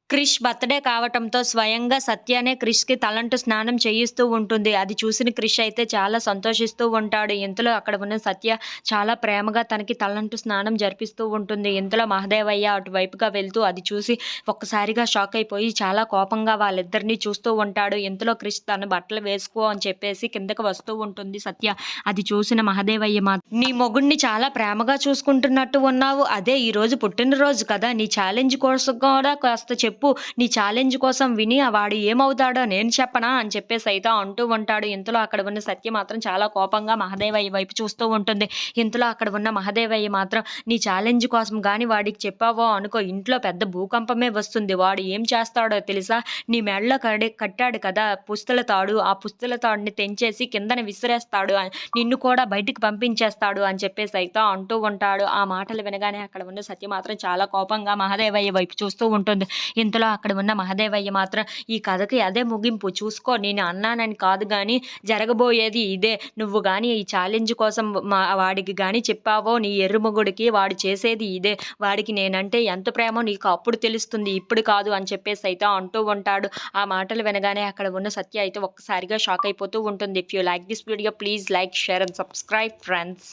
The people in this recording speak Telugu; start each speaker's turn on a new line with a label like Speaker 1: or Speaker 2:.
Speaker 1: క్రిష్ బర్త్‌డే కావటంతో స్వయంగా సత్యనే క్రిష్‌కి తలంటు స్నానం చేయిస్తూ ఉంటుంది. అది చూసిన క్రిష్ అయితే చాలా సంతోషిస్తూ ఉంటాడు. ఇంతలో అక్కడ ఉన్న సత్య చాలా ప్రేమగా తనకి తలంటు స్నానం జరిపిస్తూ ఉంటుంది. ఇంతలో మహదేవయ్య అటువైపుగా వెళ్తూ అది చూసి ఒక్కసారిగా షాక్ అయిపోయి చాలా కోపంగా వాళ్ళిద్దరిని చూస్తూ ఉంటాడు. ఇంతలో క్రిష్ తన బట్టలు వేసుకో అని చెప్పేసి కిందకి వస్తూ ఉంటుంది సత్య. అది చూసిన మహదేవయ్య నీ మొగుడిని చాలా ప్రేమగా చూసుకుంటున్నట్టు ఉన్నావు. అదే ఈరోజు పుట్టినరోజు కదా! నీ ఛాలెంజ్ కోసం కూడా కాస్త చెప్పు. నీ ఛాలెంజ్ కోసం విని వాడు ఏమవుతాడో నేను చెప్పనా అని చెప్పేసి అయితే అంటూ ఉంటాడు. ఇంతలో అక్కడ ఉన్న సత్య మాత్రం చాలా కోపంగా మహదేవయ్య వైపు చూస్తూ ఉంటుంది. ఇంతలో అక్కడ ఉన్న మహదేవయ్య మాత్రం నీ ఛాలెంజ్ కోసం గాని వాడికి చెప్పావో అనుకో ఇంట్లో పెద్ద భూకంపమే వస్తుంది. వాడు ఏం చేస్తాడో తెలుసా? నీ మెడలో కట్టాడు కదా పుస్తల తాడు. ఆ పుస్తల తాడుని తెంచేసి కిందన విసిరేస్తాడు. నిన్ను కూడా బయటికి పంపించేస్తాడు అని చెప్పేసి అయితే అంటూ ఉంటాడు. ఆ మాటలు వినగానే అక్కడ ఉన్న సత్య మాత్రం చాలా కోపంగా మహదేవయ్య వైపు చూస్తూ ఉంటుంది. ఇంతలో అక్కడ ఉన్న మహదేవయ్య మాత్రం ఈ కథకి అదే ముగింపు చూసుకో నేను అన్నానని కాదు గాని జరగబోయేది ఇదే. నువ్వు గాని ఈ ఛాలెంజ్ కోసం వాడికి గాని చెప్పావో నీ ఎర్రిమొగుడికి వాడు చేసేది ఇదే. వాడికి నేనంటే ఎంత ప్రేమో నీకు అప్పుడు తెలుస్తుంది. ఇప్పుడు కాదు అని చెప్పేసి అయితే అంటూ ఉంటాడు. ఆ మాటలు వినగానే అక్కడ ఉన్న సత్య అయితే ఒక్కసారిగా షాక్ అయిపోతూ ఉంటుంది. If you like this video please like, share and subscribe friends.